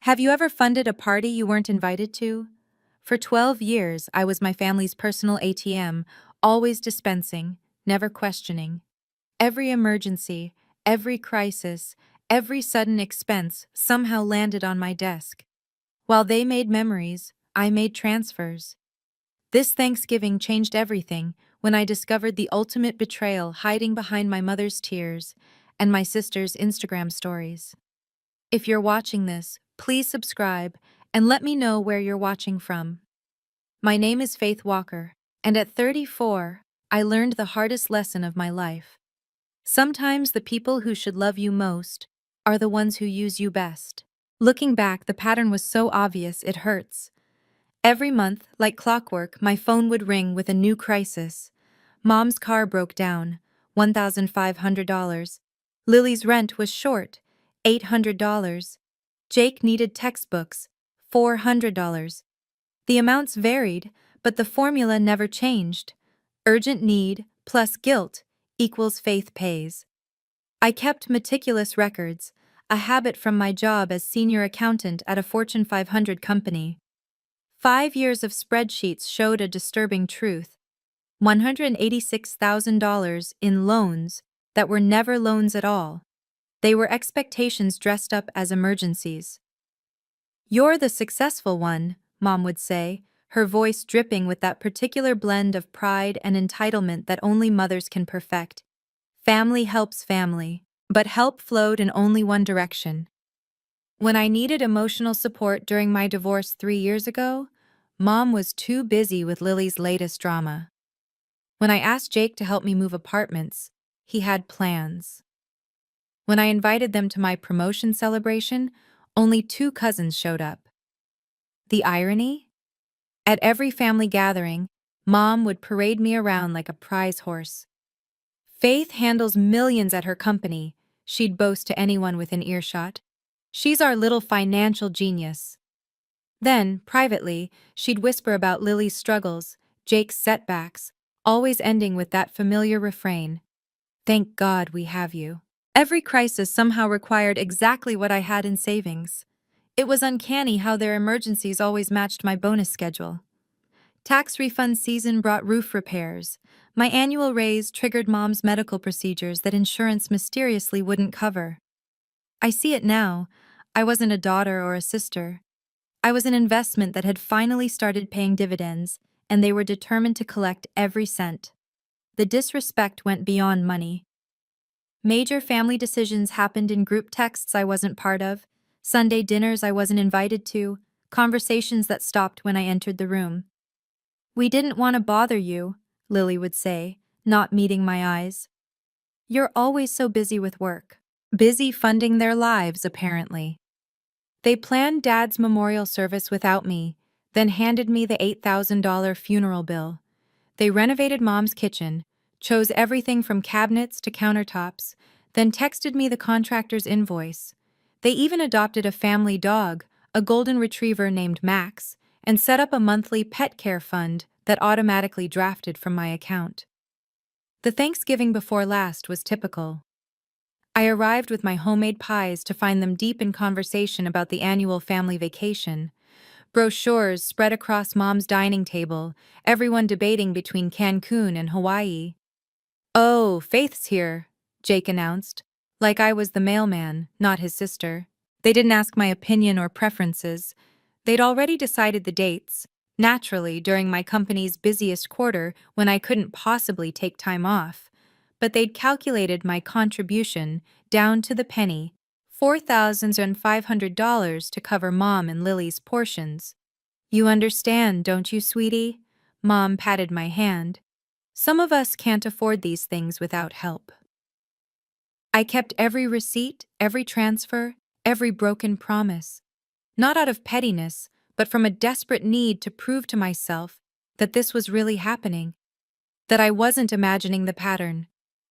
Have you ever funded a party you weren't invited to? For 12 years, I was my family's personal ATM, always dispensing, never questioning. Every emergency, every crisis, every sudden expense somehow landed on my desk. While they made memories, I made transfers. This Thanksgiving changed everything when I discovered the ultimate betrayal hiding behind my mother's tears and my sister's Instagram stories. If you're watching this, please subscribe and let me know where you're watching from. My name is Faith Walker, and at 34, I learned the hardest lesson of my life. Sometimes the people who should love you most are the ones who use you best. Looking back, the pattern was so obvious it hurts. Every month, like clockwork, my phone would ring with a new crisis. Mom's car broke down, $1,500. Lily's rent was short, $800. Jake needed textbooks, $400. The amounts varied, but the formula never changed. Urgent need plus guilt equals Faith pays. I kept meticulous records, a habit from my job as senior accountant at a Fortune 500 company. 5 years of spreadsheets showed a disturbing truth. $186,000 in loans that were never loans at all. They were expectations dressed up as emergencies. "You're the successful one," Mom would say, her voice dripping with that particular blend of pride and entitlement that only mothers can perfect. Family helps family, but help flowed in only one direction. When I needed emotional support during my divorce 3 years ago, Mom was too busy with Lily's latest drama. When I asked Jake to help me move apartments, he had plans. When I invited them to my promotion celebration, only 2 cousins showed up. The irony? At every family gathering, Mom would parade me around like a prize horse. "Faith handles millions at her company," she'd boast to anyone within earshot. "She's our little financial genius." Then, privately, she'd whisper about Lily's struggles, Jake's setbacks, always ending with that familiar refrain, "Thank God we have you." Every crisis somehow required exactly what I had in savings. It was uncanny how their emergencies always matched my bonus schedule. Tax refund season brought roof repairs. My annual raise triggered Mom's medical procedures that insurance mysteriously wouldn't cover. I see it now. I wasn't a daughter or a sister. I was an investment that had finally started paying dividends, and they were determined to collect every cent. The disrespect went beyond money. Major family decisions happened in group texts I wasn't part of, Sunday dinners I wasn't invited to, conversations that stopped when I entered the room. "We didn't want to bother you," Lily would say, not meeting my eyes. "You're always so busy with work." Busy funding their lives, apparently. They planned Dad's memorial service without me, then handed me the $8,000 funeral bill. They renovated Mom's kitchen, chose everything from cabinets to countertops, then texted me the contractor's invoice. They even adopted a family dog, a golden retriever named Max, and set up a monthly pet care fund that automatically drafted from my account. The Thanksgiving before last was typical. I arrived with my homemade pies to find them deep in conversation about the annual family vacation. Brochures spread across Mom's dining table, everyone debating between Cancun and Hawaii. "Oh, Faith's here," Jake announced, like I was the mailman, not his sister. They didn't ask my opinion or preferences. They'd already decided the dates, naturally during my company's busiest quarter when I couldn't possibly take time off. But they'd calculated my contribution down to the penny, $4,500 to cover Mom and Lily's portions. "You understand, don't you, sweetie?" Mom patted my hand. "Some of us can't afford these things without help." I kept every receipt, every transfer, every broken promise. Not out of pettiness, but from a desperate need to prove to myself that this was really happening, that I wasn't imagining the pattern.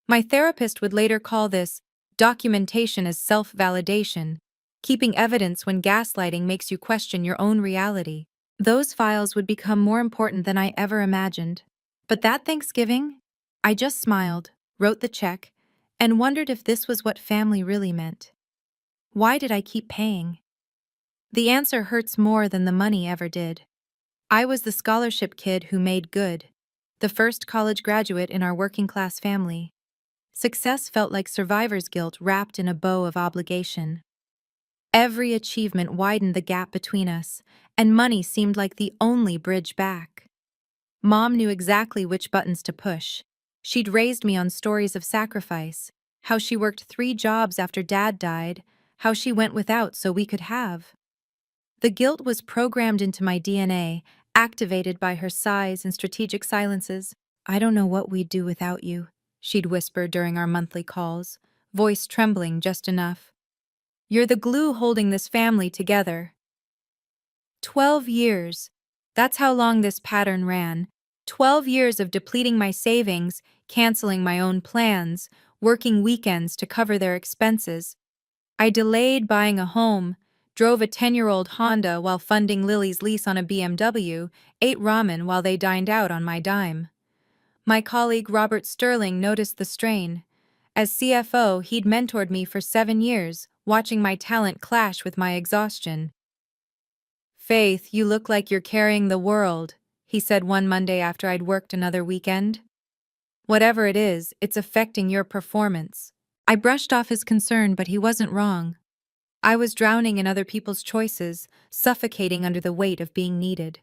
My therapist would later call this documentation as self-validation, keeping evidence when gaslighting makes you question your own reality. Those files would become more important than I ever imagined. But that Thanksgiving, I just smiled, wrote the check, and wondered if this was what family really meant. Why did I keep paying? The answer hurts more than the money ever did. I was the scholarship kid who made good, the first college graduate in our working-class family. Success felt like survivor's guilt wrapped in a bow of obligation. Every achievement widened the gap between us, and money seemed like the only bridge back. Mom knew exactly which buttons to push. She'd raised me on stories of sacrifice, how she worked 3 jobs after Dad died, how she went without so we could have. The guilt was programmed into my DNA, activated by her sighs and strategic silences. "I don't know what we'd do without you," she'd whisper during our monthly calls, voice trembling just enough. "You're the glue holding this family together." 12 years. That's how long this pattern ran. 12 years of depleting my savings, canceling my own plans, working weekends to cover their expenses. I delayed buying a home, drove a 10-year-old Honda while funding Lily's lease on a BMW, ate ramen while they dined out on my dime. My colleague Robert Sterling noticed the strain. As CFO, he'd mentored me for 7 years, watching my talent clash with my exhaustion. "Faith, you look like you're carrying the world," he said one Monday after I'd worked another weekend. "Whatever it is, it's affecting your performance." I brushed off his concern, but he wasn't wrong. I was drowning in other people's choices, suffocating under the weight of being needed.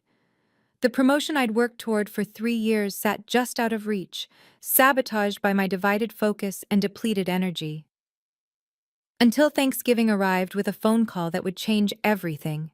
The promotion I'd worked toward for 3 years sat just out of reach, sabotaged by my divided focus and depleted energy. Until Thanksgiving arrived with a phone call that would change everything.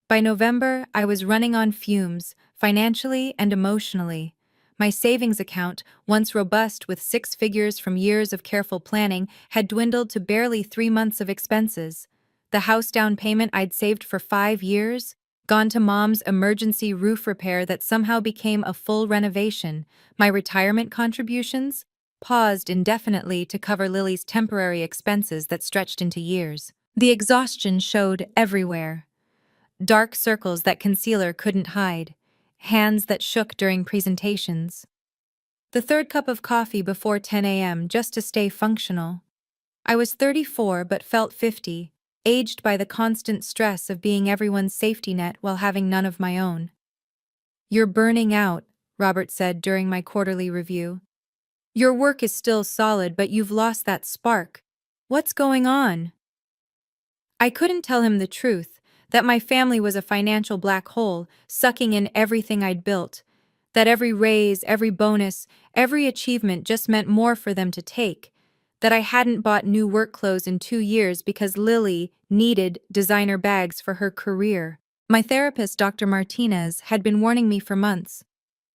By November, I was running on fumes, financially and emotionally. My savings account, once robust with 6 figures from years of careful planning, had dwindled to barely 3 months of expenses. The house down payment I'd saved for 5 years, gone to Mom's emergency roof repair that somehow became a full renovation. My retirement contributions, paused indefinitely to cover Lily's temporary expenses that stretched into years. The exhaustion showed everywhere. Dark circles that concealer couldn't hide, hands that shook during presentations. The third cup of coffee before 10 a.m. just to stay functional. I was 34 but felt 50, aged by the constant stress of being everyone's safety net while having none of my own. "You're burning out," Robert said during my quarterly review. "Your work is still solid, but you've lost that spark. What's going on?" I couldn't tell him the truth, that my family was a financial black hole, sucking in everything I'd built, that every raise, every bonus, every achievement just meant more for them to take, that I hadn't bought new work clothes in 2 years because Lily needed designer bags for her career. My therapist, Dr. Martinez, had been warning me for months.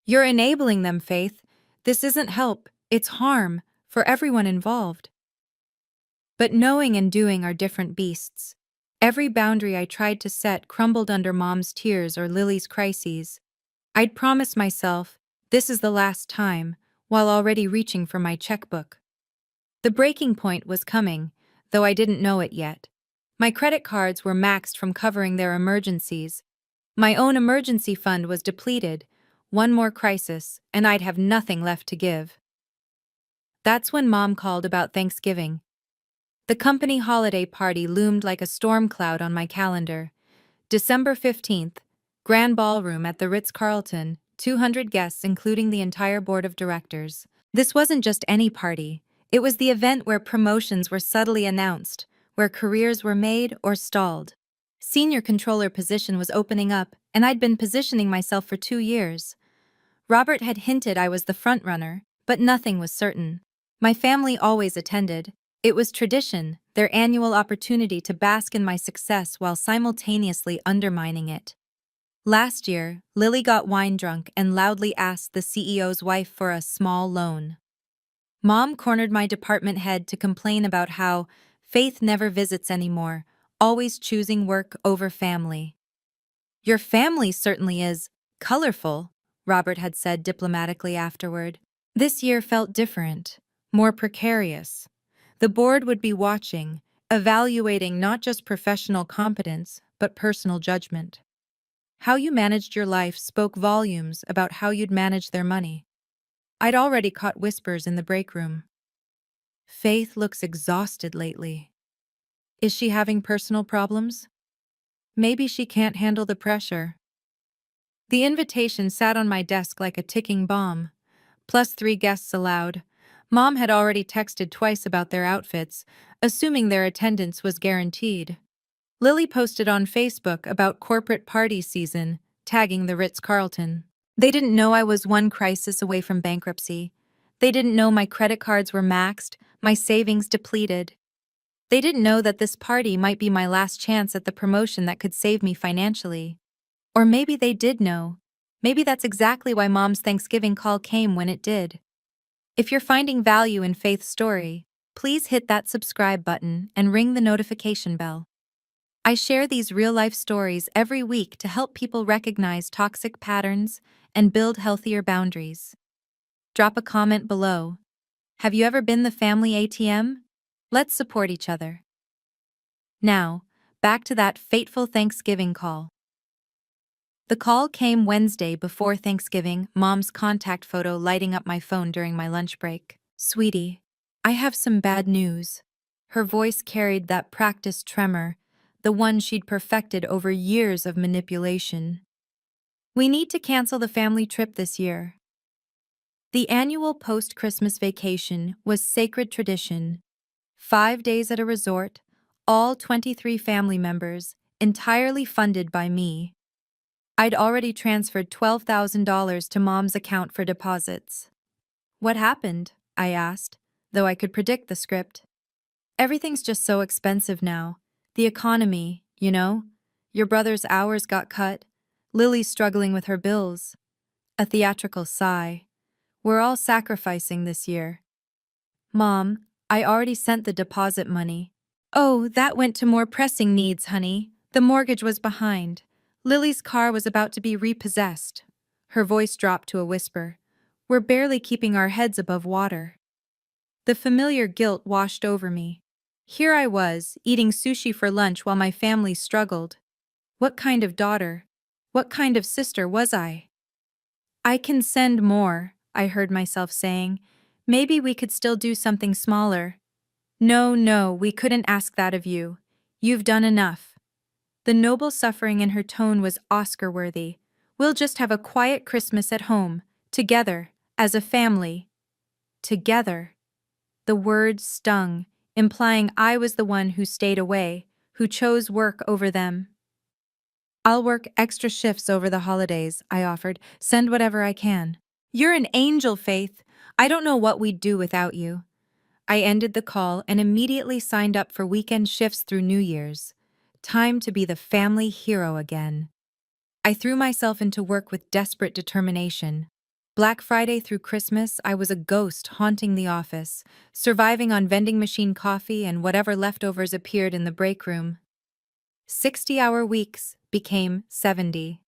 "You're enabling them, Faith. This isn't help, it's harm, for everyone involved." But knowing and doing are different beasts. Every boundary I tried to set crumbled under Mom's tears or Lily's crises. I'd promised myself, this is the last time, while already reaching for my checkbook. The breaking point was coming, though I didn't know it yet. My credit cards were maxed from covering their emergencies. My own emergency fund was depleted. One more crisis, and I'd have nothing left to give. That's when Mom called about Thanksgiving. The company holiday party loomed like a storm cloud on my calendar. December 15th, Grand Ballroom at the Ritz-Carlton, 200 guests including the entire board of directors. This wasn't just any party. It was the event where promotions were subtly announced, where careers were made or stalled. Senior controller position was opening up, and I'd been positioning myself for 2 years. Robert had hinted I was the frontrunner, but nothing was certain. My family always attended. It was tradition, their annual opportunity to bask in my success while simultaneously undermining it. Last year, Lily got wine drunk and loudly asked the CEO's wife for a small loan. Mom cornered my department head to complain about how Faith never visits anymore, always choosing work over family. "Your family certainly is colorful," Robert had said diplomatically afterward. This year felt different, more precarious. The board would be watching, evaluating not just professional competence, but personal judgment. How you managed your life spoke volumes about how you'd manage their money. I'd already caught whispers in the break room. "Faith looks exhausted lately. Is she having personal problems?" Maybe she can't handle the pressure. The invitation sat on my desk like a ticking bomb. Plus 3 guests allowed. Mom had already texted twice about their outfits, assuming their attendance was guaranteed. Lily posted on Facebook about corporate party season, tagging the Ritz-Carlton. They didn't know I was one crisis away from bankruptcy. They didn't know my credit cards were maxed, my savings depleted. They didn't know that this party might be my last chance at the promotion that could save me financially. Or maybe they did know. Maybe that's exactly why Mom's Thanksgiving call came when it did. If you're finding value in Faith's story, please hit that subscribe button and ring the notification bell. I share these real-life stories every week to help people recognize toxic patterns and build healthier boundaries. Drop a comment below. Have you ever been the family ATM? Let's support each other. Now, back to that fateful Thanksgiving call. The call came Wednesday before Thanksgiving, Mom's contact photo lighting up my phone during my lunch break. "Sweetie, I have some bad news." Her voice carried that practiced tremor, the one she'd perfected over years of manipulation. "We need to cancel the family trip this year." The annual post-Christmas vacation was sacred tradition. 5 days at a resort, all 23 family members, entirely funded by me. I'd already transferred $12,000 to Mom's account for deposits. "What happened?" I asked, though I could predict the script. "Everything's just so expensive now. The economy, you know. Your brother's hours got cut. Lily's struggling with her bills." A theatrical sigh. "We're all sacrificing this year." "Mom, I already sent the deposit money." "Oh, that went to more pressing needs, honey. The mortgage was behind. Lily's car was about to be repossessed." Her voice dropped to a whisper. "We're barely keeping our heads above water." The familiar guilt washed over me. Here I was, eating sushi for lunch while my family struggled. What kind of daughter? What kind of sister was I? "I can send more," I heard myself saying. "Maybe we could still do something smaller." No, we couldn't ask that of you. You've done enough." The noble suffering in her tone was Oscar-worthy. "We'll just have a quiet Christmas at home, together, as a family." Together. The word stung, implying I was the one who stayed away, who chose work over them. "I'll work extra shifts over the holidays," I offered. "Send whatever I can." "You're an angel, Faith. I don't know what we'd do without you." I ended the call and immediately signed up for weekend shifts through New Year's. Time to be the family hero again. I threw myself into work with desperate determination. Black Friday through Christmas, I was a ghost haunting the office, surviving on vending machine coffee and whatever leftovers appeared in the break room. 60-hour weeks became 70.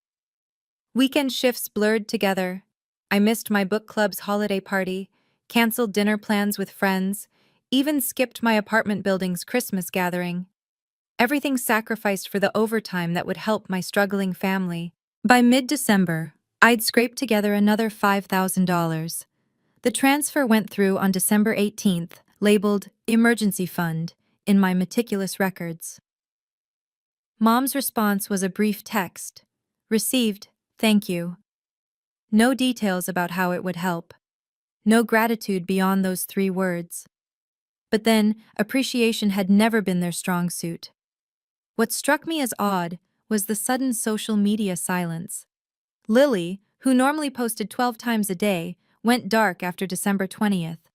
Weekend shifts blurred together. I missed my book club's holiday party, canceled dinner plans with friends, even skipped my apartment building's Christmas gathering. Everything sacrificed for the overtime that would help my struggling family. By mid-December, I'd scraped together another $5,000. The transfer went through on December 18th, labeled Emergency Fund, in my meticulous records. Mom's response was a brief text. "Received, thank you." No details about how it would help. No gratitude beyond those 3 words. But then, appreciation had never been their strong suit. What struck me as odd was the sudden social media silence. Lily, who normally posted 12 times a day, went dark after December 20th.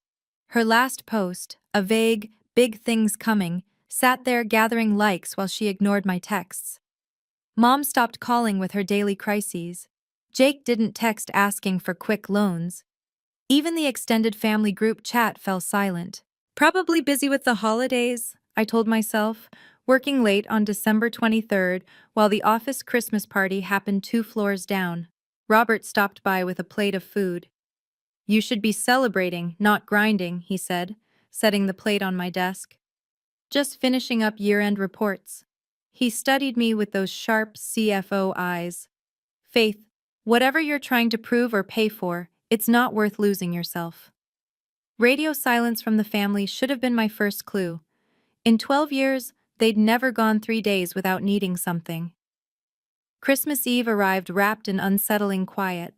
Her last post, a vague, "big things coming," sat there gathering likes while she ignored my texts. Mom stopped calling with her daily crises. Jake didn't text asking for quick loans. Even the extended family group chat fell silent. "Probably busy with the holidays," I told myself, working late on December 23rd while the office Christmas party happened 2 floors down. Robert stopped by with a plate of food. "You should be celebrating, not grinding," he said, setting the plate on my desk. "Just finishing up year-end reports." He studied me with those sharp CFO eyes. "Faith, whatever you're trying to prove or pay for, it's not worth losing yourself." Radio silence from the family should have been my first clue. In 12 years, they'd never gone 3 days without needing something. Christmas Eve arrived wrapped in unsettling quiet.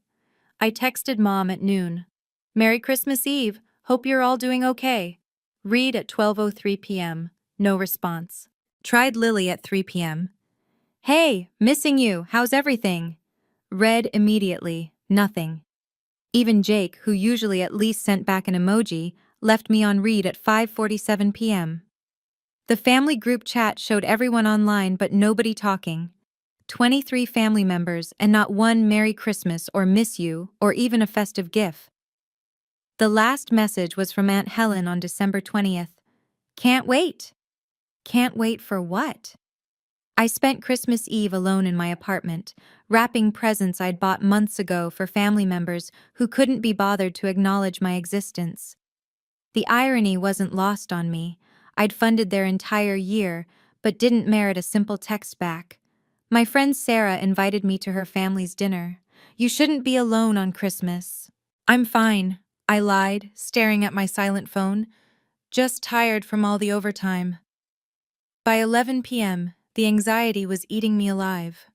I texted Mom at noon. "Merry Christmas Eve. Hope you're all doing okay." Read at 12:03 p.m. No response. Tried Lily at 3 p.m. "Hey, missing you. How's everything?" Read immediately. Nothing. Even Jake, who usually at least sent back an emoji, left me on read at 5:47 p.m. The family group chat showed everyone online but nobody talking. 23 family members and not one Merry Christmas or Miss You or even a festive gif. The last message was from Aunt Helen on December 20th. "Can't wait." Can't wait for what? I spent Christmas Eve alone in my apartment, wrapping presents I'd bought months ago for family members who couldn't be bothered to acknowledge my existence. The irony wasn't lost on me. I'd funded their entire year, but didn't merit a simple text back. My friend Sarah invited me to her family's dinner. "You shouldn't be alone on Christmas." "I'm fine," I lied, staring at my silent phone. "Just tired from all the overtime." By 11 p.m., the anxiety was eating me alive.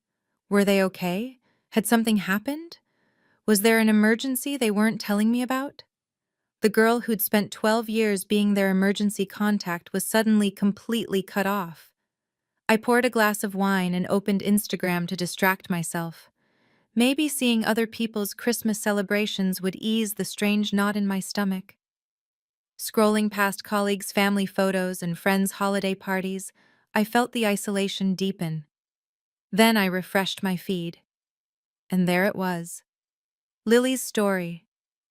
Were they okay? Had something happened? Was there an emergency they weren't telling me about? The girl who'd spent 12 years being their emergency contact was suddenly completely cut off. I poured a glass of wine and opened Instagram to distract myself. Maybe seeing other people's Christmas celebrations would ease the strange knot in my stomach. Scrolling past colleagues' family photos and friends' holiday parties, I felt the isolation deepen. Then I refreshed my feed. And there it was. Lily's story,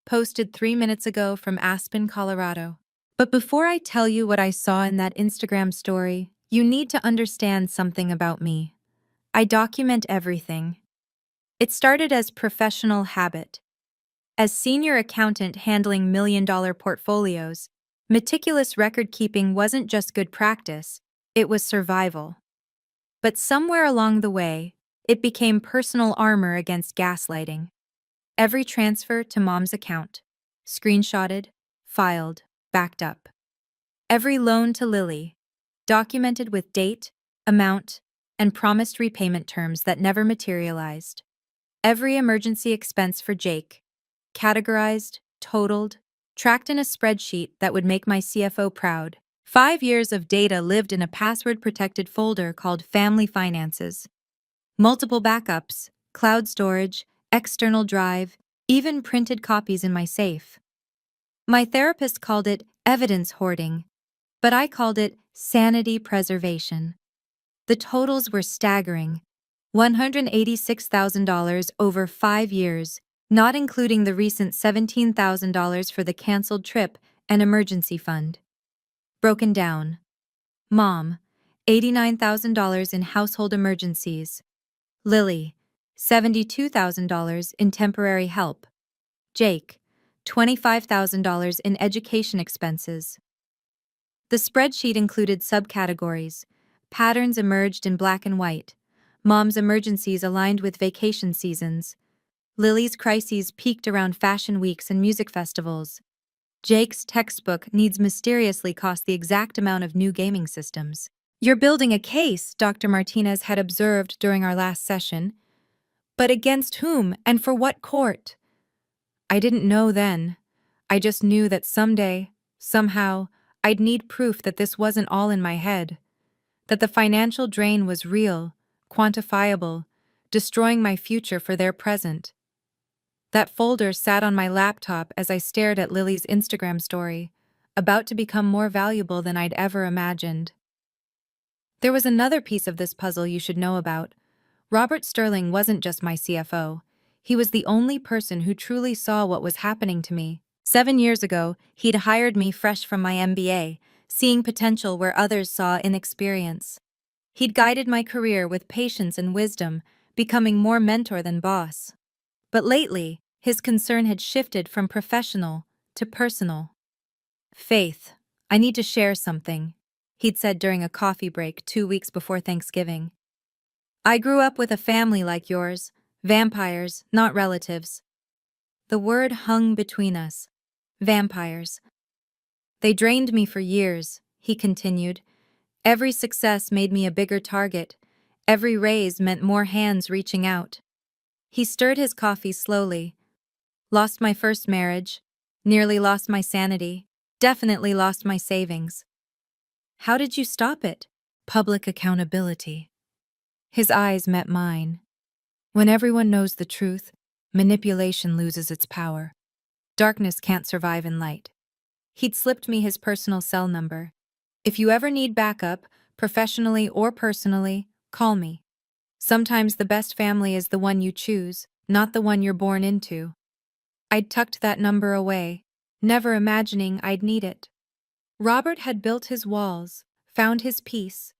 posted 3 minutes ago from Aspen, Colorado. But before I tell you what I saw in that Instagram story, you need to understand something about me. I document everything. It started as professional habit. As senior accountant handling million-dollar portfolios, meticulous record-keeping wasn't just good practice, it was survival. But somewhere along the way, it became personal armor against gaslighting. Every transfer to Mom's account, screenshotted, filed, backed up. Every loan to Lily, documented with date, amount, and promised repayment terms that never materialized. Every emergency expense for Jake, categorized, totaled, tracked in a spreadsheet that would make my CFO proud. 5 years of data lived in a password-protected folder called Family Finances. Multiple backups, cloud storage, external drive, even printed copies in my safe. My therapist called it evidence hoarding, but I called it sanity preservation. The totals were staggering. $186,000 over 5 years, not including the recent $17,000 for the canceled trip and emergency fund. Broken down. Mom, $89,000 in household emergencies. Lily, $72,000 in temporary help. Jake, $25,000 in education expenses. The spreadsheet included subcategories. Patterns emerged in black and white. Mom's emergencies aligned with vacation seasons. Lily's crises peaked around fashion weeks and music festivals. Jake's textbook needs mysteriously cost the exact amount of new gaming systems. "You're building a case," Dr. Martinez had observed during our last session. "But against whom and for what court?" I didn't know then. I just knew that someday, somehow, I'd need proof that this wasn't all in my head. That the financial drain was real, quantifiable, destroying my future for their present. That folder sat on my laptop as I stared at Lily's Instagram story, about to become more valuable than I'd ever imagined. There was another piece of this puzzle you should know about. Robert Sterling wasn't just my CFO. He was the only person who truly saw what was happening to me. 7 years ago, he'd hired me fresh from my MBA, seeing potential where others saw inexperience. He'd guided my career with patience and wisdom, becoming more mentor than boss. But lately, his concern had shifted from professional to personal. "Faith, I need to share something," he'd said during a coffee break 2 weeks before Thanksgiving. "I grew up with a family like yours, vampires, not relatives." The word hung between us. Vampires. "They drained me for years," he continued. "Every success made me a bigger target. Every raise meant more hands reaching out. He stirred his coffee slowly. Lost my first marriage. Nearly lost my sanity. Definitely lost my savings. How did you stop it? Public accountability. His eyes met mine. When everyone knows the truth, manipulation loses its power. Darkness can't survive in light. He'd slipped me his personal cell number. If you ever need backup, professionally or personally, call me. Sometimes the best family is the one you choose, not the one you're born into. I'd tucked that number away, never imagining I'd need it. Robert had built his walls, found his peace.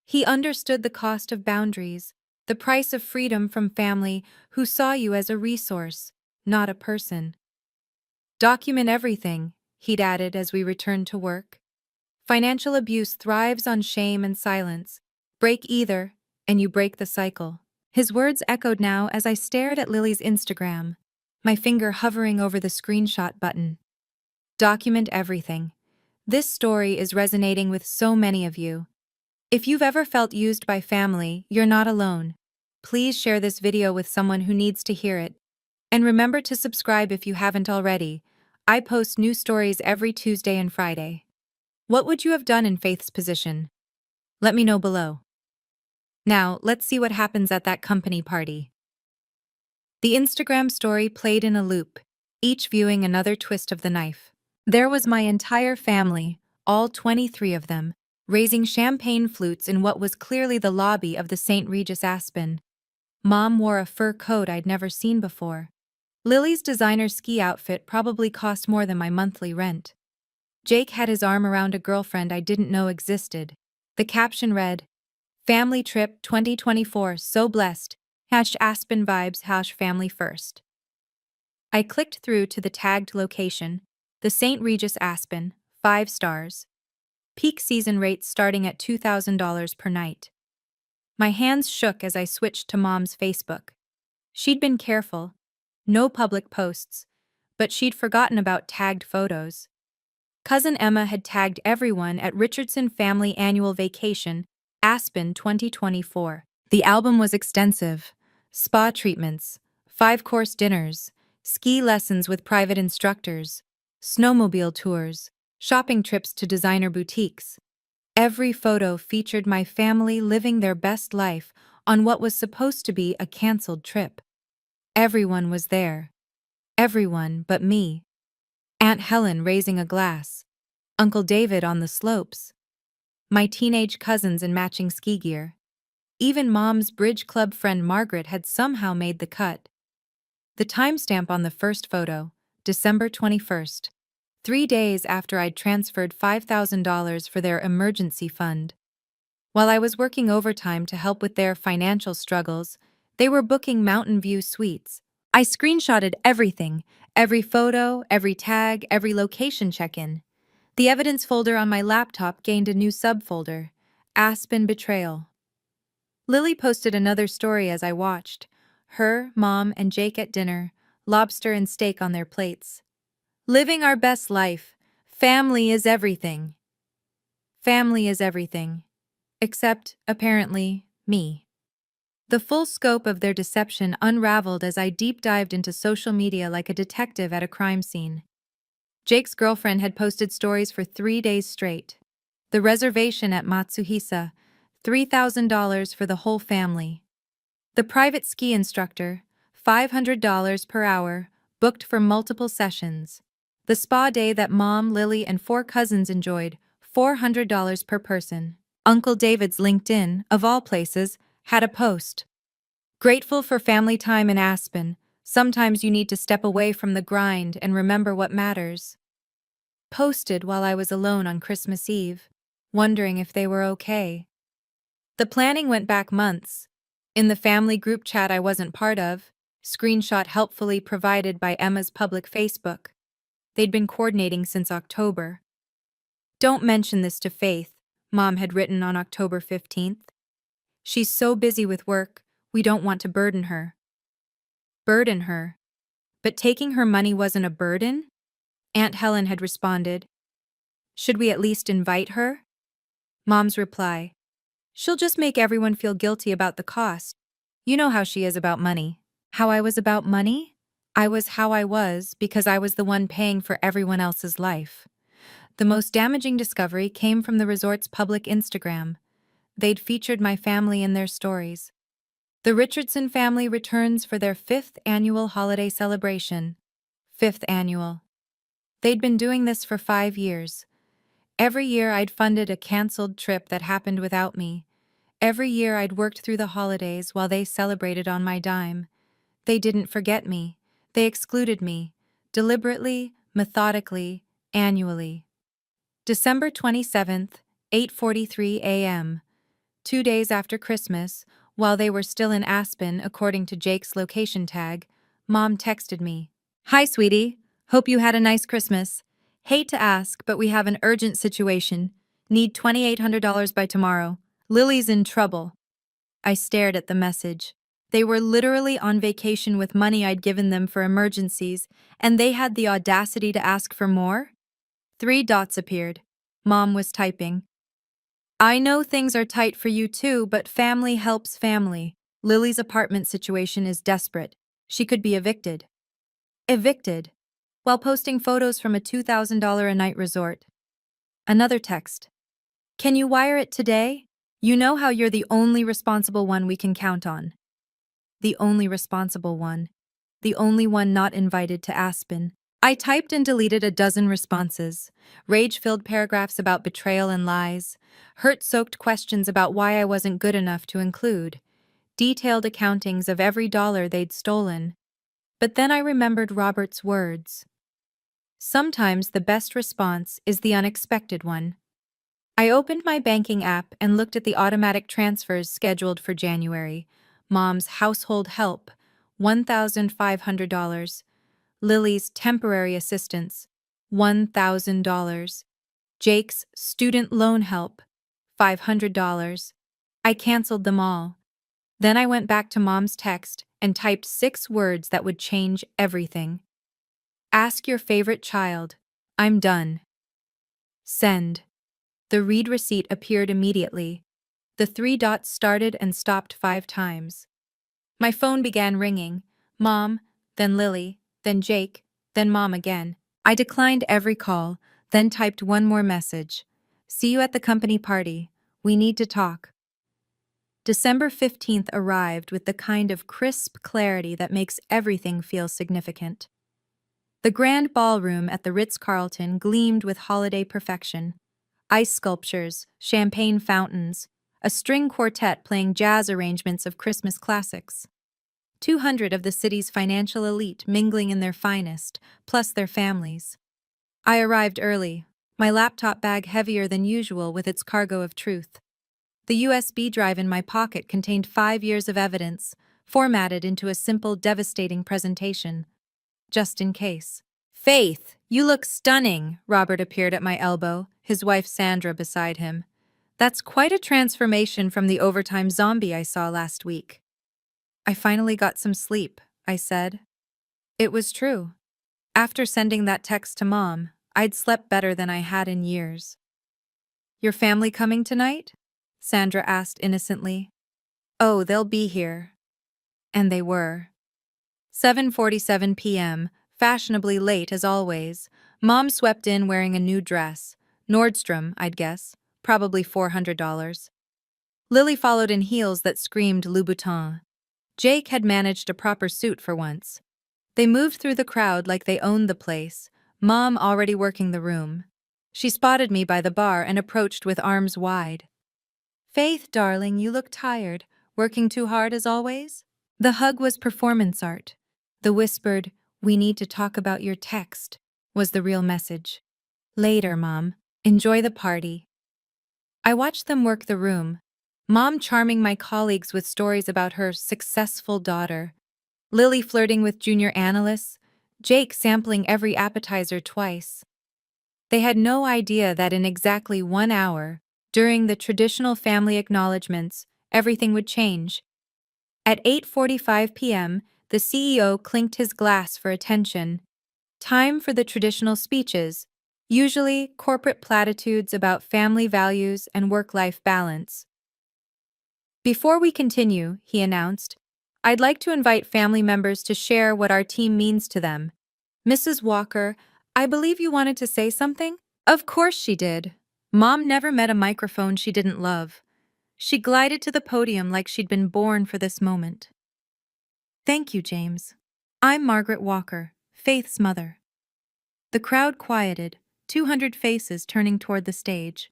He understood the cost of boundaries, the price of freedom from family who saw you as a resource, not a person. Document everything, he'd added as we returned to work. Financial abuse thrives on shame and silence. Break either, and you break the cycle. His words echoed now as I stared at Lily's Instagram, my finger hovering over the screenshot button. Document everything. This story is resonating with so many of you. If you've ever felt used by family, you're not alone. Please share this video with someone who needs to hear it. And remember to subscribe if you haven't already. I post new stories every Tuesday and Friday. What would you have done in Faith's position? Let me know below. Now, let's see what happens at that company party. The Instagram story played in a loop, each viewing another twist of the knife. There was my entire family, all 23 of them, raising champagne flutes in what was clearly the lobby of the St. Regis Aspen. Mom wore a fur coat I'd never seen before. Lily's designer ski outfit probably cost more than my monthly rent. Jake had his arm around a girlfriend I didn't know existed. The caption read, "Family Trip 2024, so blessed, #Aspen vibes, #family first." I clicked through to the tagged location, the St. Regis Aspen, 5 stars. Peak season rates starting at $2,000 per night. My hands shook as I switched to Mom's Facebook. She'd been careful. No public posts, but she'd forgotten about tagged photos. Cousin Emma had tagged everyone at Richardson Family Annual Vacation, Aspen 2024. The album was extensive. Spa treatments, 5-course dinners, ski lessons with private instructors, snowmobile tours, shopping trips to designer boutiques. Every photo featured my family living their best life on what was supposed to be a canceled trip. Everyone was there. Everyone but me. Aunt Helen raising a glass. Uncle David on the slopes. My teenage cousins in matching ski gear. Even Mom's bridge club friend Margaret had somehow made the cut. The timestamp on the first photo, December 21st. 3 days after I'd transferred $5,000 for their emergency fund. While I was working overtime to help with their financial struggles, they were booking Mountain View suites. I screenshotted everything, every photo, every tag, every location check-in. The evidence folder on my laptop gained a new subfolder, Aspen Betrayal. Lily posted another story as I watched. Her, Mom, and Jake at dinner, lobster and steak on their plates. Living our best life. Family is everything. Family is everything. Except, apparently, me. The full scope of their deception unraveled as I deep dived into social media like a detective at a crime scene. Jake's girlfriend had posted stories for 3 days straight. The reservation at Matsuhisa, $3,000 for the whole family. The private ski instructor, $500 per hour, booked for multiple sessions. The spa day that Mom, Lily, and 4 cousins enjoyed, $400 per person. Uncle David's LinkedIn, of all places, had a post. Grateful for family time in Aspen. Sometimes you need to step away from the grind and remember what matters. Posted while I was alone on Christmas Eve, wondering if they were okay. The planning went back months. In the family group chat I wasn't part of, screenshot helpfully provided by Emma's public Facebook. They'd been coordinating since October. "Don't mention this to Faith," Mom had written on October 15th. "She's so busy with work, we don't want to burden her." Burden her? But taking her money wasn't a burden? Aunt Helen had responded. "Should we at least invite her?" Mom's reply. She'll just make everyone feel guilty about the cost. You know how she is about money. How I was about money? I was how I was because I was the one paying for everyone else's life. The most damaging discovery came from the resort's public Instagram. They'd featured my family in their stories. The Richardson family returns for their 5th annual holiday celebration. 5th annual. They'd been doing this for 5 years. Every year I'd funded a canceled trip that happened without me. Every year I'd worked through the holidays while they celebrated on my dime. They didn't forget me. They excluded me. Deliberately, methodically, annually. December 27th, 8:43 a.m. 2 days after Christmas, while they were still in Aspen according to Jake's location tag, Mom texted me. "Hi, sweetie. Hope you had a nice Christmas. Hate to ask, but we have an urgent situation. Need $2,800 by tomorrow. Lily's in trouble." I stared at the message. They were literally on vacation with money I'd given them for emergencies, and they had the audacity to ask for more? 3 dots appeared. Mom was typing. "I know things are tight for you too, but family helps family. Lily's apartment situation is desperate. She could be evicted." Evicted? While posting photos from a $2,000 a night resort. Another text. "Can you wire it today? You know how you're the only responsible one we can count on." The only responsible one. The only one not invited to Aspen. I typed and deleted a dozen responses. Rage-filled paragraphs about betrayal and lies. Hurt-soaked questions about why I wasn't good enough to include. Detailed accountings of every dollar they'd stolen. But then I remembered Robert's words. Sometimes the best response is the unexpected one. I opened my banking app and looked at the automatic transfers scheduled for January. Mom's household help, $1,500. Lily's temporary assistance, $1,000. Jake's student loan help, $500. I canceled them all. Then I went back to Mom's text and typed 6 words that would change everything. "Ask your favorite child. I'm done." Send. The read receipt appeared immediately. The 3 dots started and stopped 5 times. My phone began ringing. Mom, then Lily, then Jake, then Mom again. I declined every call, then typed one more message. "See you at the company party. We need to talk." December 15th arrived with the kind of crisp clarity that makes everything feel significant. The grand ballroom at the Ritz-Carlton gleamed with holiday perfection. Ice sculptures, champagne fountains, a string quartet playing jazz arrangements of Christmas classics. 200 of the city's financial elite mingling in their finest, plus their families. I arrived early, my laptop bag heavier than usual with its cargo of truth. The USB drive in my pocket contained 5 years of evidence, formatted into a simple, devastating presentation. Just in case. "Faith, you look stunning," Robert appeared at my elbow, his wife Sandra beside him. "That's quite a transformation from the overtime zombie I saw last week." "I finally got some sleep," I said. It was true. After sending that text to Mom, I'd slept better than I had in years. "Your family coming tonight?" Sandra asked innocently. "Oh, they'll be here." And they were. 7:47 p.m., fashionably late as always. Mom swept in wearing a new dress. Nordstrom, I'd guess. Probably $400. Lily followed in heels that screamed Louboutin. Jake had managed a proper suit for once. They moved through the crowd like they owned the place, Mom already working the room. She spotted me by the bar and approached with arms wide. "Faith, darling, you look tired. Working too hard as always?" The hug was performance art. The whispered, "We need to talk about your text," was the real message. "Later, Mom. Enjoy the party." I watched them work the room. Mom charming my colleagues with stories about her successful daughter. Lily flirting with junior analysts. Jake sampling every appetizer twice. They had no idea that in exactly 1 hour, during the traditional family acknowledgements, everything would change. At 8:45 p.m., the CEO clinked his glass for attention. Time for the traditional speeches, usually corporate platitudes about family values and work-life balance. Before we continue, he announced, I'd like to invite family members to share what our team means to them. Mrs. Walker, I believe you wanted to say something? Of course she did. Mom never met a microphone she didn't love. She glided to the podium like she'd been born for this moment. Thank you, James. I'm Margaret Walker, Faith's mother. The crowd quieted, 200 faces turning toward the stage.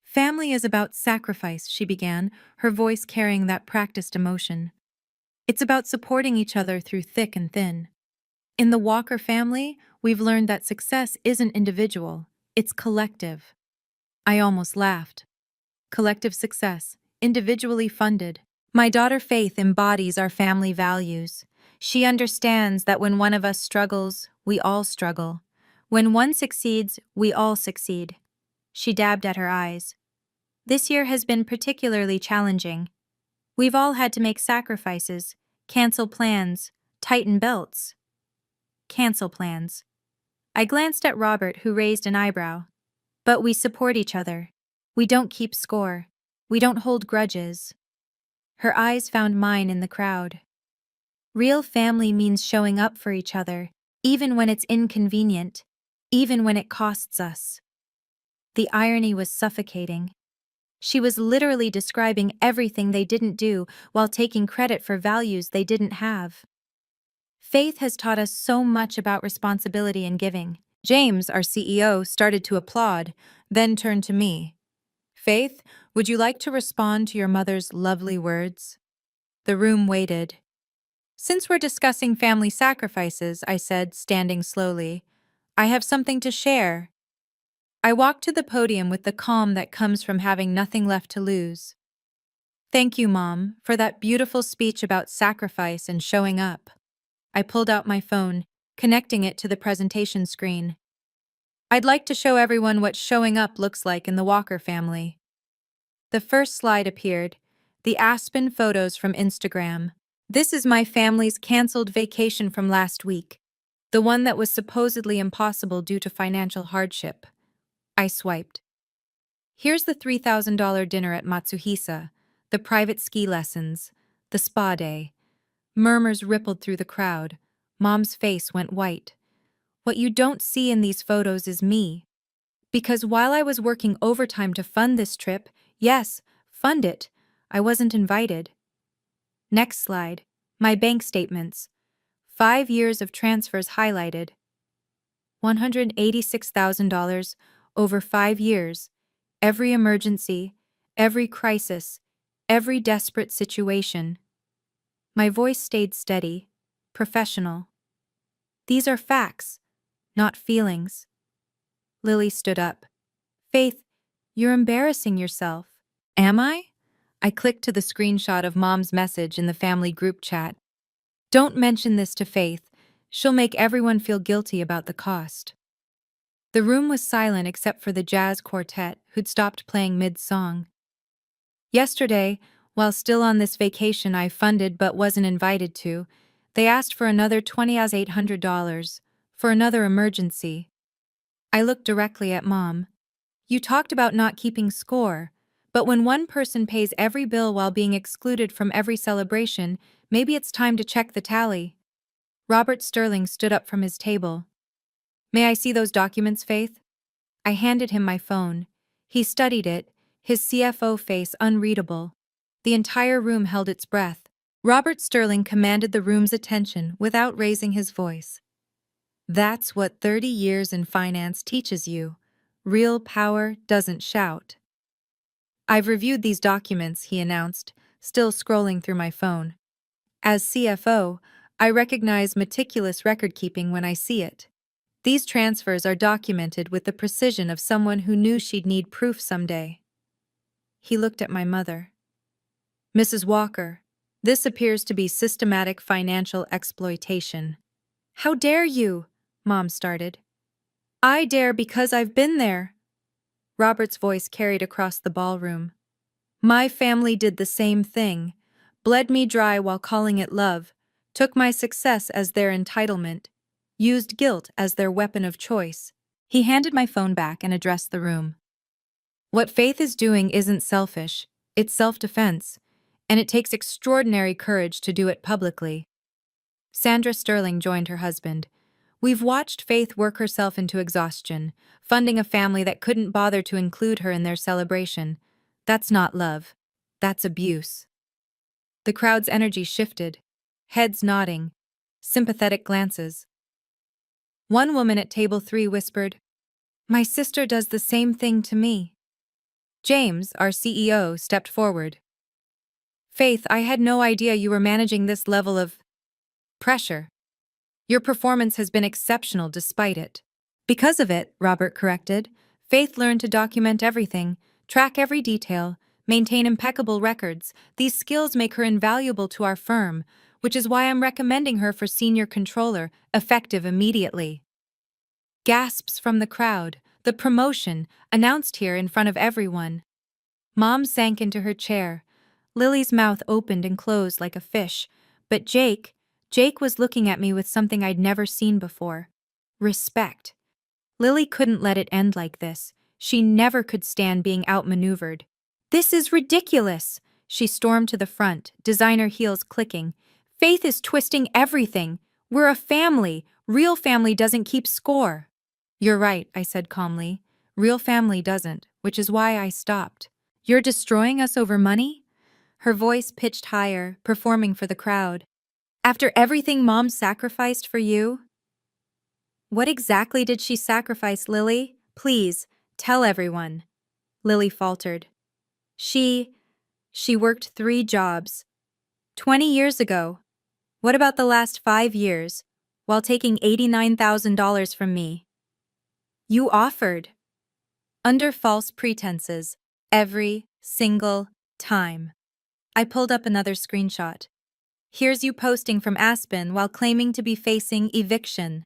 Family is about sacrifice, she began, her voice carrying that practiced emotion. It's about supporting each other through thick and thin. In the Walker family, we've learned that success isn't individual, it's collective. I almost laughed. Collective success, individually funded. My daughter Faith embodies our family values. She understands that when one of us struggles, we all struggle. When one succeeds, we all succeed. She dabbed at her eyes. This year has been particularly challenging. We've all had to make sacrifices, cancel plans, tighten belts. Cancel plans. I glanced at Robert, who raised an eyebrow. But we support each other. We don't keep score. We don't hold grudges. Her eyes found mine in the crowd. Real family means showing up for each other, even when it's inconvenient, even when it costs us. The irony was suffocating. She was literally describing everything they didn't do while taking credit for values they didn't have. Faith has taught us so much about responsibility and giving. James, our CEO, started to applaud, then turned to me. Faith, would you like to respond to your mother's lovely words? The room waited. Since we're discussing family sacrifices, I said, standing slowly, I have something to share. I walked to the podium with the calm that comes from having nothing left to lose. Thank you, Mom, for that beautiful speech about sacrifice and showing up. I pulled out my phone, connecting it to the presentation screen. I'd like to show everyone what showing up looks like in the Walker family. The first slide appeared, the Aspen photos from Instagram. This is my family's canceled vacation from last week, the one that was supposedly impossible due to financial hardship. I swiped. Here's the $3,000 dinner at Matsuhisa, the private ski lessons, the spa day. Murmurs rippled through the crowd. Mom's face went white. What you don't see in these photos is me. Because while I was working overtime to fund this trip, yes, fund it, I wasn't invited. Next slide. My bank statements. 5 years of transfers highlighted. $186,000 over 5 years. Every emergency, every crisis, every desperate situation. My voice stayed steady, professional. These are facts, not feelings. Lily stood up. Faith, you're embarrassing yourself. Am I? I clicked to the screenshot of Mom's message in the family group chat. Don't mention this to Faith. She'll make everyone feel guilty about the cost. The room was silent except for the jazz quartet, who'd stopped playing mid-song. Yesterday, while still on this vacation I funded but wasn't invited to, they asked for another $2,800 for another emergency. I looked directly at Mom. You talked about not keeping score, but when one person pays every bill while being excluded from every celebration, maybe it's time to check the tally. Robert Sterling stood up from his table. May I see those documents, Faith? I handed him my phone. He studied it, his CFO face unreadable. The entire room held its breath. Robert Sterling commanded the room's attention without raising his voice. That's what 30 years in finance teaches you. Real power doesn't shout. I've reviewed these documents, he announced, still scrolling through my phone. As CFO, I recognize meticulous record-keeping when I see it. These transfers are documented with the precision of someone who knew she'd need proof someday. He looked at my mother. Mrs. Walker, this appears to be systematic financial exploitation. How dare you? Mom started. I dare because I've been there. Robert's voice carried across the ballroom. My family did the same thing, bled me dry while calling it love, took my success as their entitlement, used guilt as their weapon of choice. He handed my phone back and addressed the room. What Faith is doing isn't selfish, It's self-defense, and it takes extraordinary courage to do it publicly. Sandra Sterling joined her husband. We've watched Faith work herself into exhaustion, funding a family that couldn't bother to include her in their celebration. That's not love. That's abuse. The crowd's energy shifted, heads nodding, sympathetic glances. One woman at table 3 whispered, "My sister does the same thing to me." James, our CEO, stepped forward. "Faith, I had no idea you were managing this level of pressure. Your performance has been exceptional despite it." "Because of it," Robert corrected, "Faith learned to document everything, track every detail, maintain impeccable records. These skills make her invaluable to our firm, which is why I'm recommending her for senior controller, effective immediately." Gasps from the crowd, the promotion, announced here in front of everyone. Mom sank into her chair. Lily's mouth opened and closed like a fish, but Jake was looking at me with something I'd never seen before. Respect. Lily couldn't let it end like this. She never could stand being outmaneuvered. "This is ridiculous!" She stormed to the front, designer heels clicking. "Faith is twisting everything. We're a family. Real family doesn't keep score." "You're right," I said calmly. "Real family doesn't, which is why I stopped." "You're destroying us over money?" Her voice pitched higher, performing for the crowd. "After everything Mom sacrificed for you?" "What exactly did she sacrifice, Lily? Please, tell everyone." Lily faltered. She worked 3 jobs. 20 years ago. What about the last 5 years? While taking $89,000 from me. You offered. Under false pretenses. Every single time. I pulled up another screenshot. Here's you posting from Aspen while claiming to be facing eviction.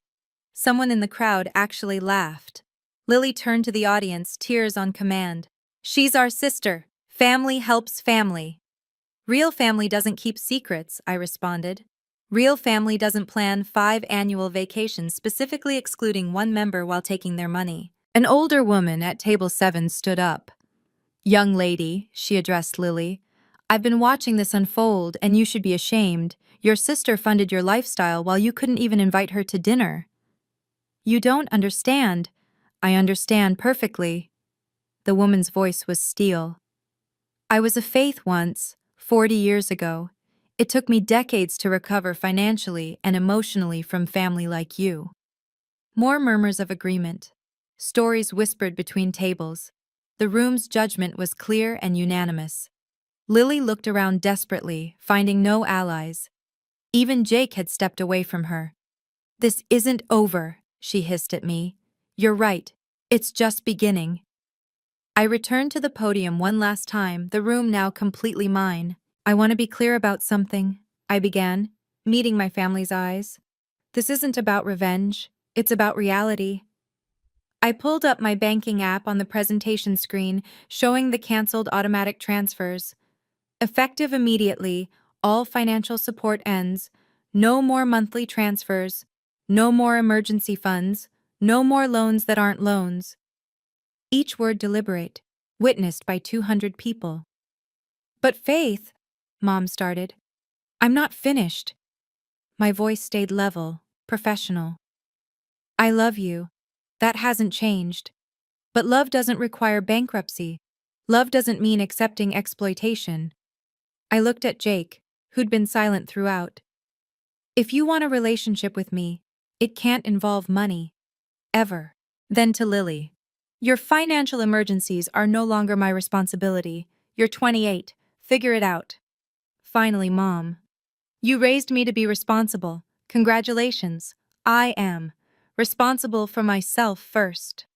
Someone in the crowd actually laughed. Lily turned to the audience, tears on command. "She's our sister. Family helps family." "Real family doesn't keep secrets," I responded. "Real family doesn't plan 5 annual vacations specifically excluding one member while taking their money." An older woman at table 7 stood up. "Young lady," she addressed Lily, "I've been watching this unfold and you should be ashamed. Your sister funded your lifestyle while you couldn't even invite her to dinner." "You don't understand." "I understand perfectly." The woman's voice was steel. "I was a Faith once, 40 years ago. It took me decades to recover financially and emotionally from family like you." More murmurs of agreement. Stories whispered between tables. The room's judgment was clear and unanimous. Lily looked around desperately, finding no allies. Even Jake had stepped away from her. "This isn't over," she hissed at me. "You're right. It's just beginning." I returned to the podium one last time, the room now completely mine. "I want to be clear about something," I began, meeting my family's eyes. "This isn't about revenge. It's about reality." I pulled up my banking app on the presentation screen, showing the canceled automatic transfers. Effective immediately, all financial support ends. No more monthly transfers. No more emergency funds. No more loans that aren't loans. Each word deliberate, witnessed by 200 people. "But Faith," Mom started. "I'm not finished." My voice stayed level, professional. "I love you. That hasn't changed. But love doesn't require bankruptcy. Love doesn't mean accepting exploitation." I looked at Jake, who'd been silent throughout. "If you want a relationship with me, it can't involve money. Ever." Then to Lily. "Your financial emergencies are no longer my responsibility. You're 28. Figure it out." Finally, Mom. "You raised me to be responsible. Congratulations. I am. Responsible for myself first."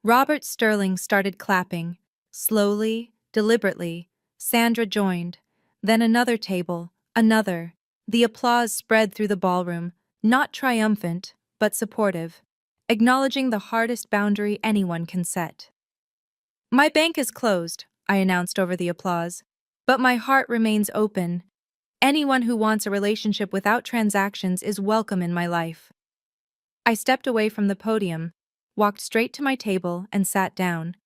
Robert Sterling started clapping. Slowly, deliberately, Sandra joined. Then another table, another. The applause spread through the ballroom, not triumphant, but supportive, acknowledging the hardest boundary anyone can set. "My bank is closed," I announced over the applause, "but my heart remains open. Anyone who wants a relationship without transactions is welcome in my life." I stepped away from the podium, walked straight to my table, and sat down.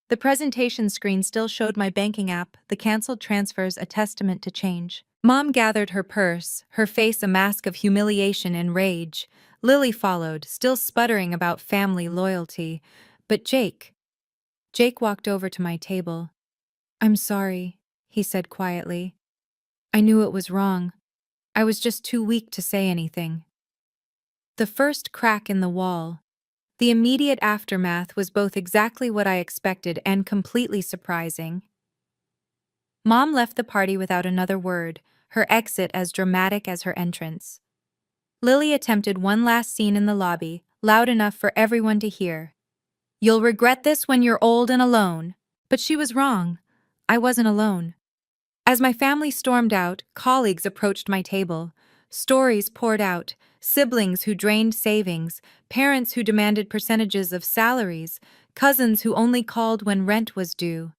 The presentation screen still showed my banking app, the canceled transfers a testament to change. Mom gathered her purse, her face a mask of humiliation and rage. Lily followed, still sputtering about family loyalty. But Jake walked over to my table. "I'm sorry," he said quietly. "I knew it was wrong. I was just too weak to say anything." The first crack in the wall. The immediate aftermath was both exactly what I expected and completely surprising. Mom left the party without another word, her exit as dramatic as her entrance. Lily attempted one last scene in the lobby, loud enough for everyone to hear. "You'll regret this when you're old and alone." But she was wrong. I wasn't alone. As my family stormed out, colleagues approached my table. Stories poured out, siblings who drained savings, parents who demanded percentages of salaries, cousins who only called when rent was due.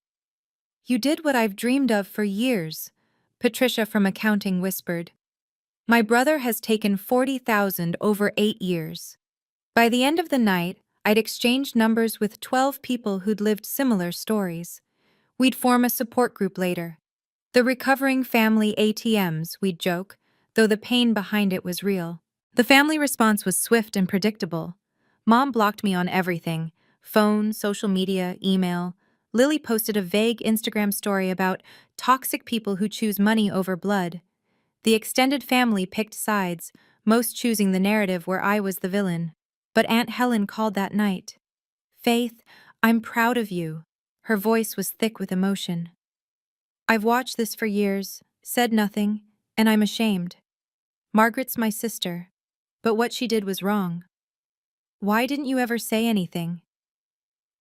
"You did what I've dreamed of for years," Patricia from accounting whispered. "My brother has taken 40,000 over 8 years." By the end of the night, I'd exchanged numbers with 12 people who'd lived similar stories. We'd form a support group later. The recovering family ATMs, we'd joke, though the pain behind it was real. The family response was swift and predictable. Mom blocked me on everything: phone, social media, email. Lily posted a vague Instagram story about toxic people who choose money over blood. The extended family picked sides, most choosing the narrative where I was the villain. But Aunt Helen called that night. "Faith, I'm proud of you." Her voice was thick with emotion. "I've watched this for years, said nothing, and I'm ashamed. Margaret's my sister, but what she did was wrong." "Why didn't you ever say anything?"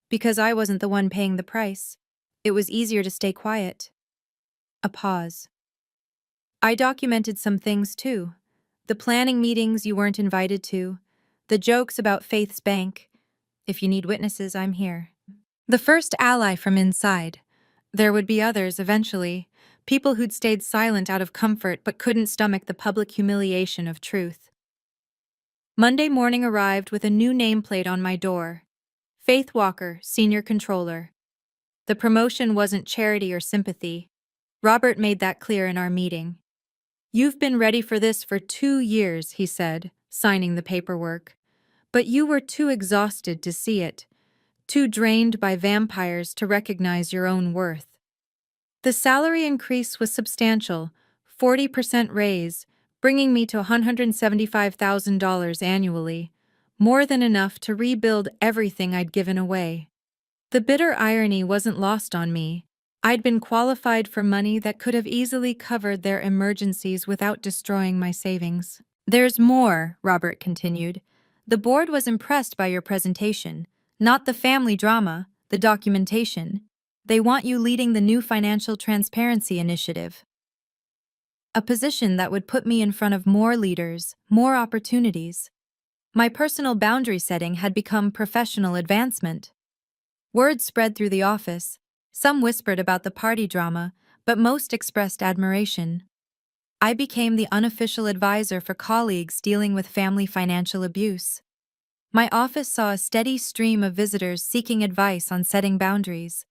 "Because I wasn't the one paying the price. It was easier to stay quiet." A pause. "I documented some things too. The planning meetings you weren't invited to, the jokes about Faith's bank. If you need witnesses, I'm here." The first ally from inside. There would be others eventually, people who'd stayed silent out of comfort but couldn't stomach the public humiliation of truth. Monday morning arrived with a new nameplate on my door. Faith Walker, Senior Controller. The promotion wasn't charity or sympathy. Robert made that clear in our meeting. "You've been ready for this for 2 years," he said, signing the paperwork. "But you were too exhausted to see it, too drained by vampires to recognize your own worth." The salary increase was substantial, 40% raise, bringing me to $175,000 annually, more than enough to rebuild everything I'd given away. The bitter irony wasn't lost on me. I'd been qualified for money that could have easily covered their emergencies without destroying my savings. "There's more," Robert continued. "The board was impressed by your presentation, not the family drama, the documentation. They want you leading the new financial transparency initiative. A position that would put me in front of more leaders, more opportunities." My personal boundary setting had become professional advancement. Word spread through the office. Some whispered about the party drama, but most expressed admiration. I became the unofficial advisor for colleagues dealing with family financial abuse. My office saw a steady stream of visitors seeking advice on setting boundaries.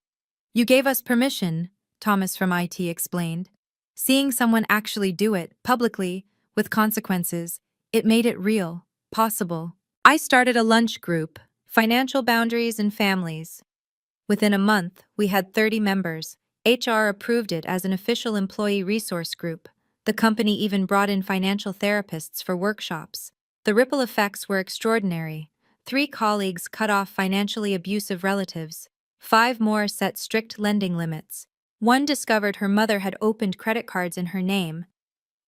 "You gave us permission," Thomas from IT explained. Seeing someone actually do it, publicly, with consequences, it made it real, possible. I started a lunch group, Financial Boundaries and Families. Within a month, we had 30 members. HR approved it as an official employee resource group. The company even brought in financial therapists for workshops. The ripple effects were extraordinary. 3 colleagues cut off financially abusive relatives. 5 more set strict lending limits. 1 discovered her mother had opened credit cards in her name.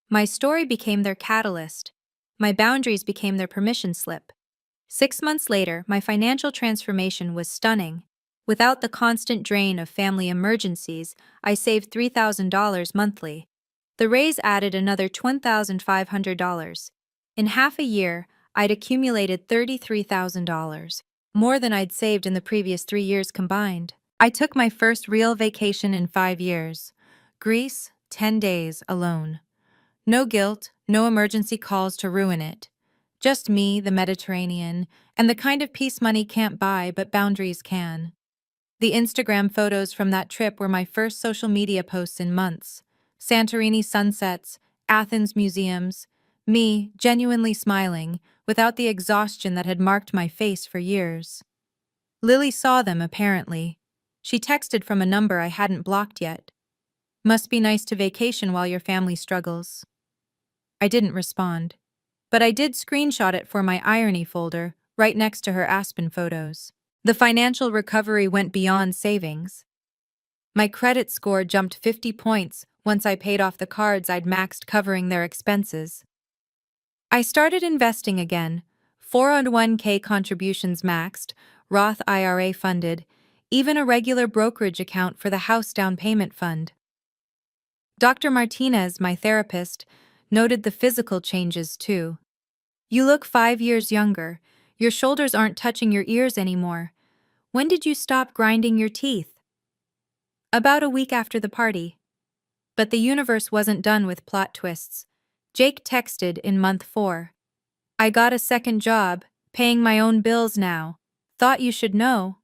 My story became their catalyst. My boundaries became their permission slip. 6 months later, my financial transformation was stunning. Without the constant drain of family emergencies, I saved $3,000 monthly. The raise added another $1,500. In half a year, I'd accumulated $33,000, more than I'd saved in the previous 3 years combined. I took my first real vacation in 5 years. Greece, 10 days, alone. No guilt, no emergency calls to ruin it. Just me, the Mediterranean, and the kind of peace money can't buy but boundaries can. The Instagram photos from that trip were my first social media posts in months. Santorini sunsets, Athens museums, me genuinely smiling, without the exhaustion that had marked my face for years. Lily saw them, apparently. She texted from a number I hadn't blocked yet. Must be nice to vacation while your family struggles. I didn't respond. But I did screenshot it for my irony folder, right next to her Aspen photos. The financial recovery went beyond savings. My credit score jumped 50 points once I paid off the cards I'd maxed covering their expenses. I started investing again, 401k contributions maxed, Roth IRA funded, even a regular brokerage account for the house down payment fund. Dr. Martinez, my therapist, noted the physical changes too. You look 5 years younger. Your shoulders aren't touching your ears anymore. When did you stop grinding your teeth? About a week after the party. But the universe wasn't done with plot twists. Jake texted in month 4. I got a second job, paying my own bills now. Thought you should know.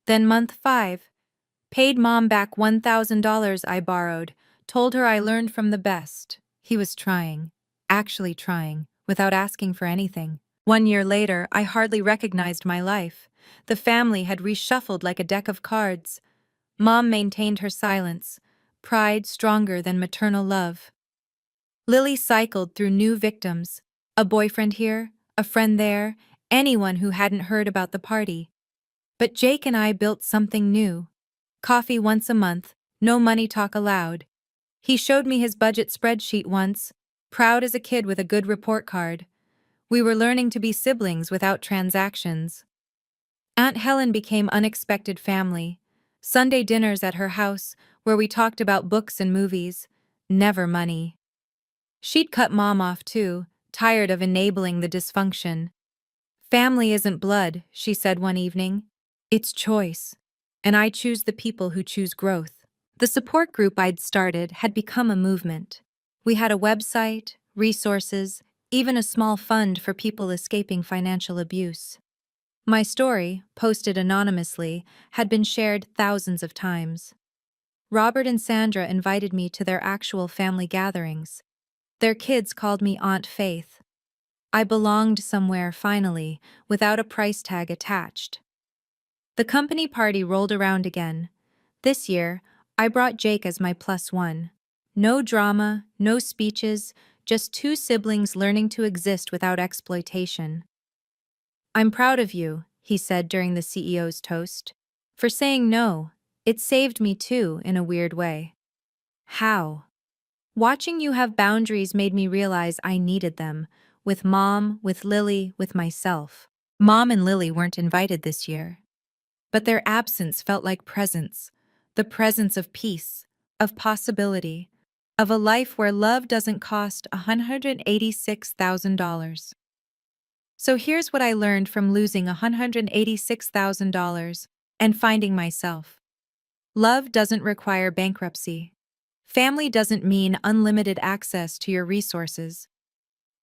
Then month 5. Paid mom back $1,000 I borrowed. Told her I learned from the best. He was trying. Actually trying, without asking for anything. 1 year later, I hardly recognized my life. The family had reshuffled like a deck of cards. Mom maintained her silence, pride stronger than maternal love. Lily cycled through new victims, a boyfriend here, a friend there, anyone who hadn't heard about the party. But Jake and I built something new. Coffee once a month, no money talk allowed. He showed me his budget spreadsheet once, proud as a kid with a good report card. We were learning to be siblings without transactions. Aunt Helen became unexpected family. Sunday dinners at her house, where we talked about books and movies. Never money. She'd cut mom off too, tired of enabling the dysfunction. Family isn't blood, she said one evening. It's choice. And I choose the people who choose growth. The support group I'd started had become a movement. We had a website, resources, even a small fund for people escaping financial abuse. My story, posted anonymously, had been shared thousands of times. Robert and Sandra invited me to their actual family gatherings. Their kids called me Aunt Faith. I belonged somewhere finally, without a price tag attached. The company party rolled around again. This year, I brought Jake as my +1. No drama, no speeches, just 2 siblings learning to exist without exploitation. I'm proud of you, he said during the CEO's toast. For saying no, it saved me too, in a weird way. How? Watching you have boundaries made me realize I needed them, with Mom, with Lily, with myself. Mom and Lily weren't invited this year. But their absence felt like presence, the presence of peace, of possibility, of a life where love doesn't cost $186,000. So here's what I learned from losing $186,000 and finding myself. Love doesn't require bankruptcy. Family doesn't mean unlimited access to your resources.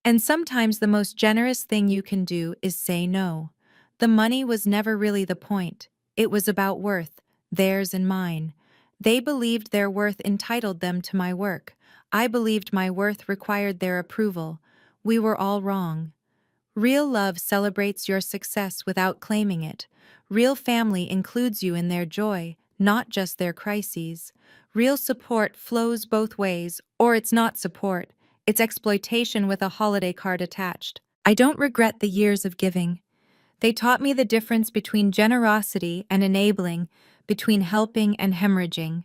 And sometimes the most generous thing you can do is say no. The money was never really the point. It was about worth, theirs and mine. They believed their worth entitled them to my work. I believed my worth required their approval. We were all wrong. Real love celebrates your success without claiming it. Real family includes you in their joy, not just their crises. Real support flows both ways, or it's not support. It's exploitation with a holiday card attached. I don't regret the years of giving. They taught me the difference between generosity and enabling, between helping and hemorrhaging.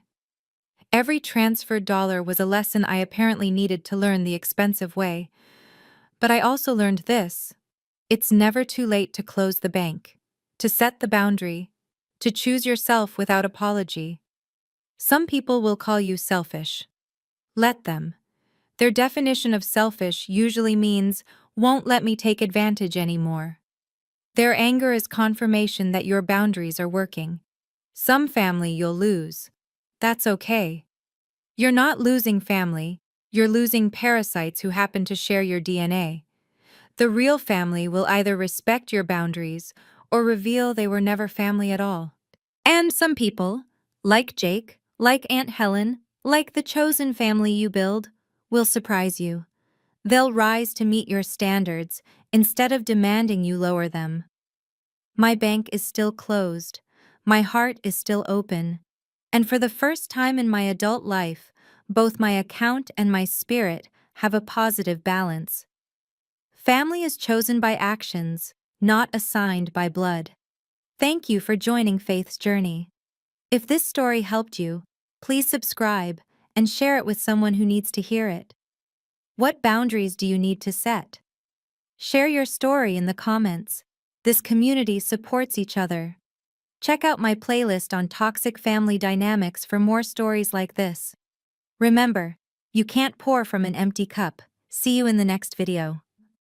Every transferred dollar was a lesson I apparently needed to learn the expensive way. But I also learned this. It's never too late to close the bank, to set the boundary, to choose yourself without apology. Some people will call you selfish. Let them. Their definition of selfish usually means, won't let me take advantage anymore. Their anger is confirmation that your boundaries are working. Some family you'll lose. That's okay. You're not losing family, you're losing parasites who happen to share your DNA. The real family will either respect your boundaries or reveal they were never family at all. And some people, like Jake, like Aunt Helen, like the chosen family you build, will surprise you. They'll rise to meet your standards instead of demanding you lower them. My bank is still closed. My heart is still open. And for the first time in my adult life, both my account and my spirit have a positive balance. Family is chosen by actions, not assigned by blood. Thank you for joining Faith's journey. If this story helped you, please subscribe and share it with someone who needs to hear it. What boundaries do you need to set? Share your story in the comments. This community supports each other. Check out my playlist on toxic family dynamics for more stories like this. Remember, you can't pour from an empty cup. See you in the next video.